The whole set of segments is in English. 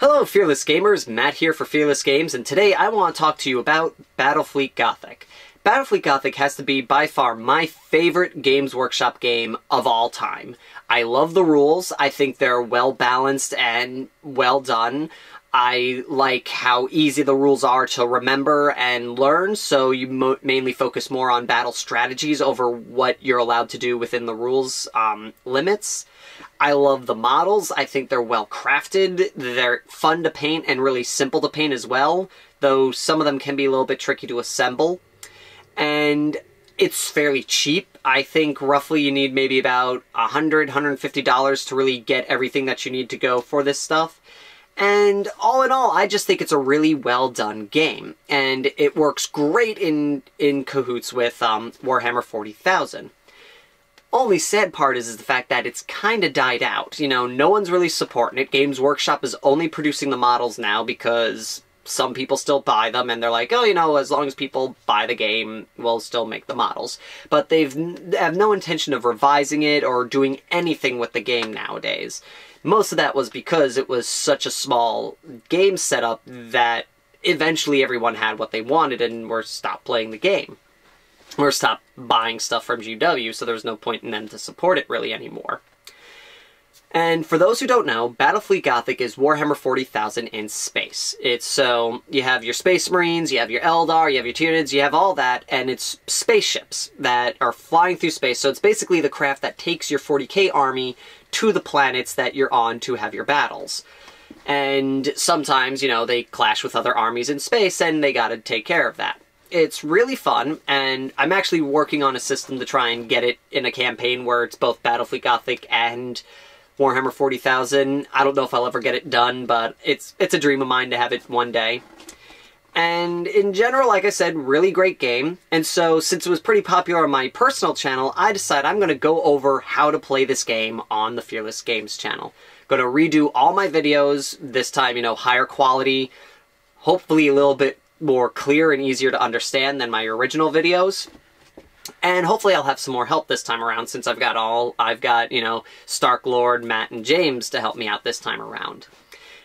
Hello Fearless Gamers, Matt here for Fearless Games, and today I want to talk to you about Battle Fleet Gothic. Battle Fleet Gothic has to be by far my favorite Games Workshop game of all time. I love the rules, I think they're well balanced and well done. I like how easy the rules are to remember and learn, so you mainly focus more on battle strategies over what you're allowed to do within the rules limits. I love the models. I think they're well crafted. They're fun to paint and really simple to paint as well, though some of them can be a little bit tricky to assemble. And it's fairly cheap. I think roughly you need maybe about $100, $150 to really get everything that you need to go for this stuff. And all in all, I just think it's a really well done game. And it works great in cahoots with Warhammer 40,000. Only sad part is the fact that it's kind of died out. You know, no one's really supporting it. Games Workshop is only producing the models now because some people still buy them, and they're like, oh, you know, as long as people buy the game, we'll still make the models. But they have no intention of revising it or doing anything with the game nowadays. Most of that was because it was such a small game setup that eventually everyone had what they wanted and were stopped playing the game. Or stopped buying stuff from GW, so there was no point in them to support it really anymore. And for those who don't know, Battle Fleet Gothic is Warhammer 40,000 in space. It's so, you have your Space Marines, you have your Eldar, you have your Tyranids, you have all that, and it's spaceships that are flying through space. So it's basically the craft that takes your 40k army to the planets that you're on to have your battles. And sometimes, you know, they clash with other armies in space, and they gotta take care of that. It's really fun, and I'm actually working on a system to try and get it in a campaign where it's both Battle Fleet Gothic and Warhammer 40,000. I don't know if I'll ever get it done, but it's a dream of mine to have it one day. And in general, like I said, really great game. And so, since it was pretty popular on my personal channel, I decided I'm going to go over how to play this game on the Fearless Games channel. Going to redo all my videos, this time, you know, higher quality, hopefully a little bit more clear and easier to understand than my original videos. And hopefully I'll have some more help this time around, since I've got, you know, Stark Lord, Matt, and James to help me out this time around.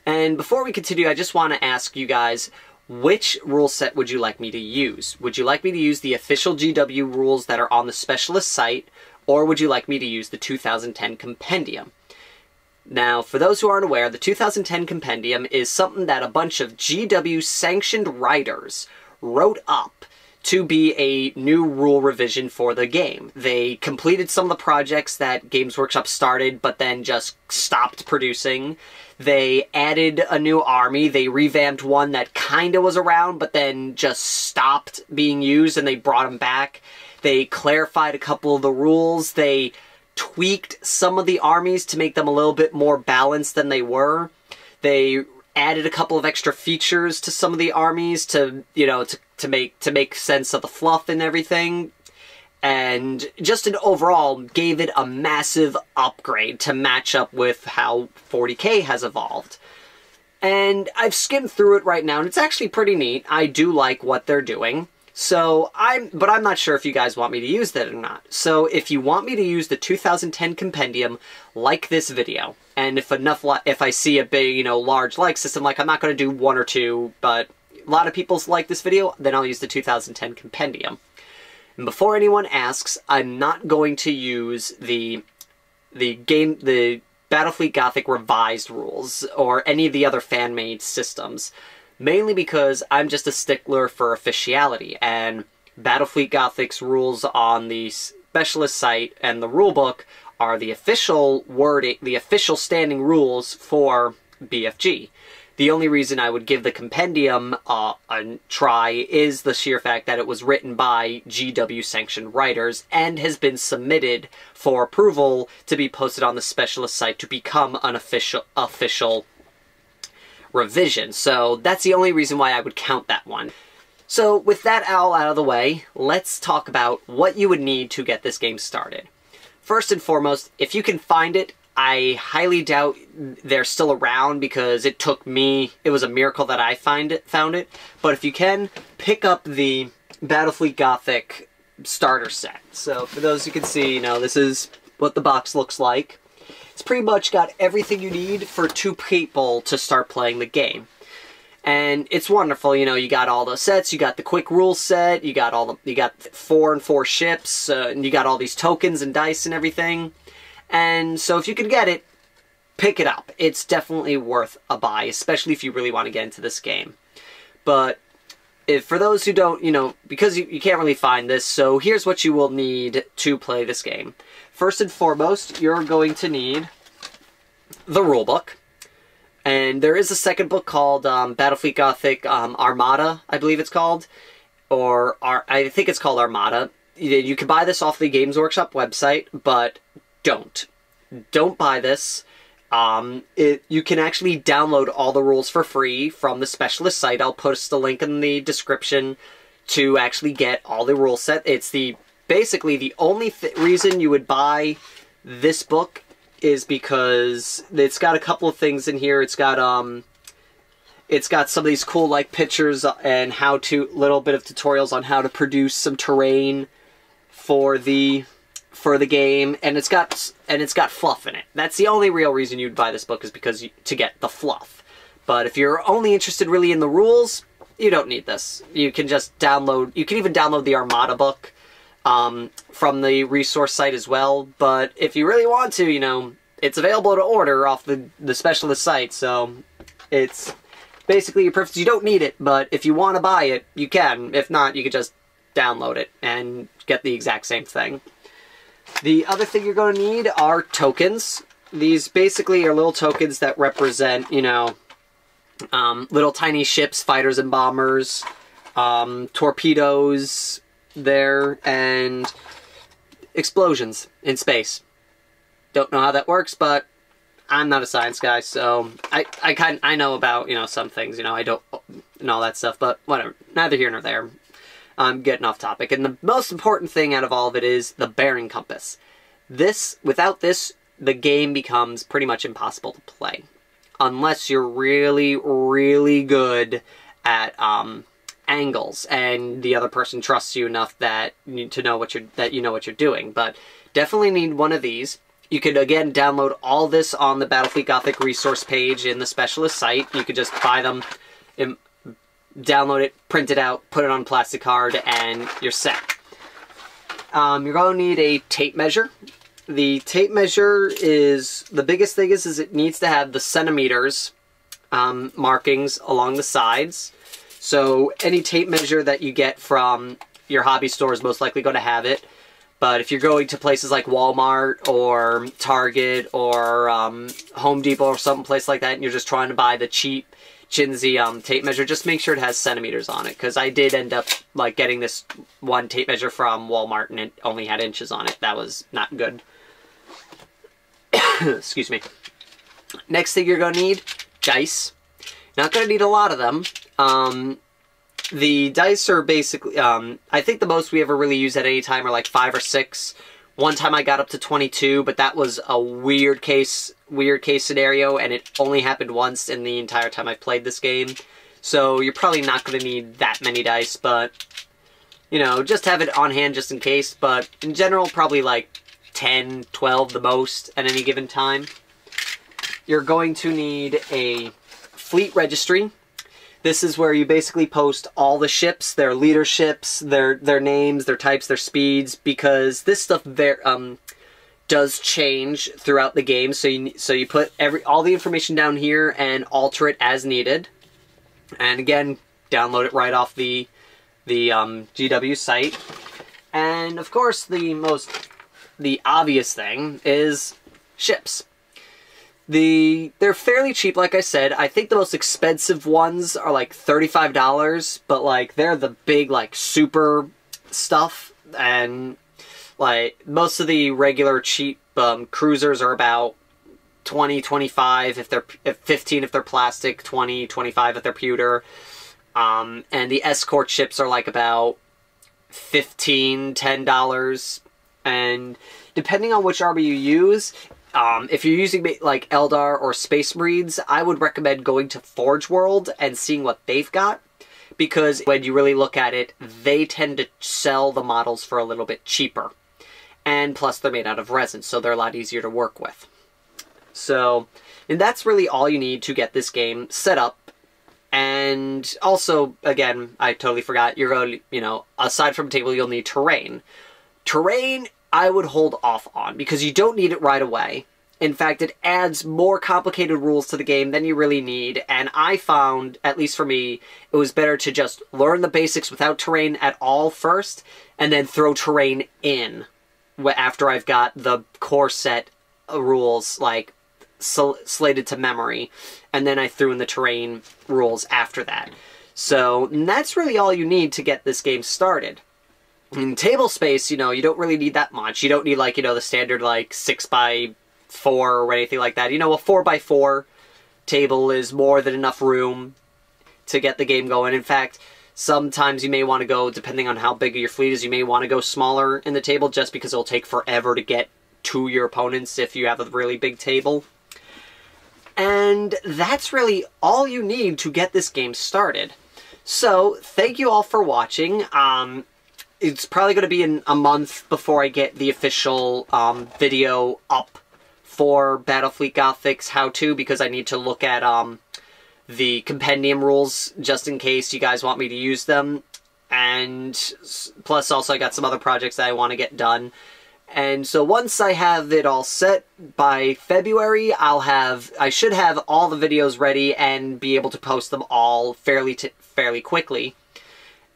And before we continue, I just want to ask you guys, which rule set would you like me to use? Would you like me to use the official GW rules that are on the Specialist site, or would you like me to use the 2010 Compendium? Now, for those who aren't aware, the 2010 Compendium is something that a bunch of GW-sanctioned writers wrote up to be a new rule revision for the game. They completed some of the projects that Games Workshop started, but then just stopped producing. They added a new army. They revamped one that kinda was around, but then just stopped being used, and they brought them back. They clarified a couple of the rules. They tweaked some of the armies to make them a little bit more balanced than they were. They added a couple of extra features to some of the armies to, you know, to make sense of the fluff and everything. And just an overall gave it a massive upgrade to match up with how 40k has evolved. And I've skimmed through it right now, and it's actually pretty neat. I do like what they're doing. So, but I'm not sure if you guys want me to use that or not. So, if you want me to use the 2010 Compendium, like this video. And if I see a big, you know, large like system, like I'm not going to do one or two, but a lot of people like this video, then I'll use the 2010 Compendium. And before anyone asks, I'm not going to use the Battle Fleet Gothic revised rules, or any of the other fan-made systems. Mainly because I'm just a stickler for officiality, and Battle Fleet Gothic's rules on the Specialist site and the rulebook are the official wording, the official standing rules for BFG. The only reason I would give the Compendium a try is the sheer fact that it was written by GW-sanctioned writers and has been submitted for approval to be posted on the Specialist site to become an official revision. So that's the only reason why I would count that one. So with that all out of the way, let's talk about what you would need to get this game started. First and foremost, if you can find it, I highly doubt they're still around because it took me, it was a miracle that I found it. But if you can, pick up the Battle Fleet Gothic starter set. So for those who can see, you know, this is what the box looks like. It's pretty much got everything you need for 2 people to start playing the game. And it's wonderful, you know, you got all the sets, you got the quick rules set, you got 4 and 4 ships, and you got all these tokens and dice and everything. And so if you can get it, pick it up. It's definitely worth a buy, especially if you really want to get into this game. But for those who don't, you know, because you can't really find this, so here's what you will need to play this game. First and foremost, you're going to need the rulebook. And there is a second book called Battle Fleet Gothic Armada, I believe it's called. I think it's called Armada. You can buy this off the Games Workshop website, but don't. Don't buy this. You can actually download all the rules for free from the specialist site. I'll post a link in the description to actually get all the rule set. It's basically the only reason you would buy this book is because it's got a couple of things in here. It's got some of these cool like pictures and little bit of tutorials on how to produce some terrain for the game, and it's got fluff in it. That's the only real reason you'd buy this book, is because to get the fluff. But if you're only interested really in the rules, you don't need this. You can just download. You can even download the Armada book from the resource site as well. But if you really want to, you know, it's available to order off the specialist site. So it's basically your preference. You don't need it, but if you want to buy it, you can. If not, you could just download it and get the exact same thing. The other thing you're going to need are tokens. These basically are little tokens that represent, you know, little tiny ships, fighters and bombers, torpedoes there, and explosions in space. Don't know how that works, but I'm not a science guy, so I know about, you know, some things, you know, I don't, and all that stuff, but whatever. Neither here nor there. I'm getting off topic. And the most important thing out of all of it is the bearing compass. Without this, the game becomes pretty much impossible to play. Unless you're really, really good at angles, and the other person trusts you enough that you know what you're doing. But definitely need one of these. You could, again, download all this on the Battle Fleet Gothic resource page in the specialist site. You could just buy them, download it, print it out, put it on a plastic card, and you're set. You're going to need a tape measure. The tape measure is, the biggest thing is it needs to have the centimeters markings along the sides. So any tape measure that you get from your hobby store is most likely going to have it. But if you're going to places like Walmart or Target or Home Depot or someplace like that, and you're just trying to buy the cheap chintzy tape measure, just make sure it has centimeters on it, because I did end up like getting this one tape measure from Walmart and it only had inches on it. That was not good. Excuse me. Next thing you're going to need, dice. Not going to need a lot of them. The dice are basically, I think the most we ever really use at any time are like 5 or 6. One time I got up to 22, but that was a weird case scenario, and it only happened once in the entire time I've played this game. So you're probably not going to need that many dice, but, you know, just have it on hand just in case. But in general, probably like 10, 12 the most at any given time. You're going to need a fleet registry. This is where you basically post all the ships, their leaderships, their names, their types, their speeds, because this stuff does change throughout the game. So you put all the information down here and alter it as needed. And again, download it right off the GW site. And of course, the obvious thing is ships. They're fairly cheap, like I said. I think the most expensive ones are like $35, but like they're the big like super stuff, and like most of the regular cheap cruisers are about 20, 25 if 15 if they're plastic, 20, 25 if they're pewter. And the escort ships are like about $15, $10, and depending on which army you use. If you're using like Eldar or Space Marines, I would recommend going to Forge World and seeing what they've got, because when you really look at it, they tend to sell the models for a little bit cheaper. And plus they're made out of resin, so they're a lot easier to work with. So, and that's really all you need to get this game set up. And also, again, I totally forgot, you're going to, you know, aside from table, you'll need terrain. Terrain, I would hold off on, because you don't need it right away. In fact, it adds more complicated rules to the game than you really need, and I found, at least for me, it was better to just learn the basics without terrain at all first, and then throw terrain in after I've got the core set rules, like, slated to memory, and then I threw in the terrain rules after that. So that's really all you need to get this game started. In table space, you know, you don't really need that much. You don't need, like, you know, the standard, like, 6x4 or anything like that. You know, a 4x4 table is more than enough room to get the game going. In fact, sometimes you may want to go, depending on how big your fleet is, you may want to go smaller in the table just because it'll take forever to get to your opponents if you have a really big table. And that's really all you need to get this game started. So, thank you all for watching. It's probably going to be in a month before I get the official video up for Battle Fleet Gothic's how-to, because I need to look at the compendium rules just in case you guys want me to use them. And plus also I got some other projects that I want to get done. And so once I have it all set by February, I should have all the videos ready and be able to post them all fairly quickly.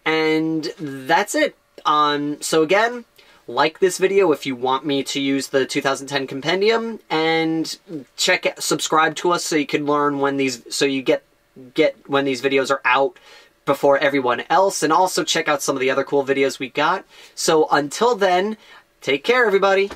And that's it. So again, like this video if you want me to use the 2010 compendium, and subscribe to us so you can learn when these, so you get when these videos are out before everyone else, and also check out some of the other cool videos we got. So until then, take care, everybody!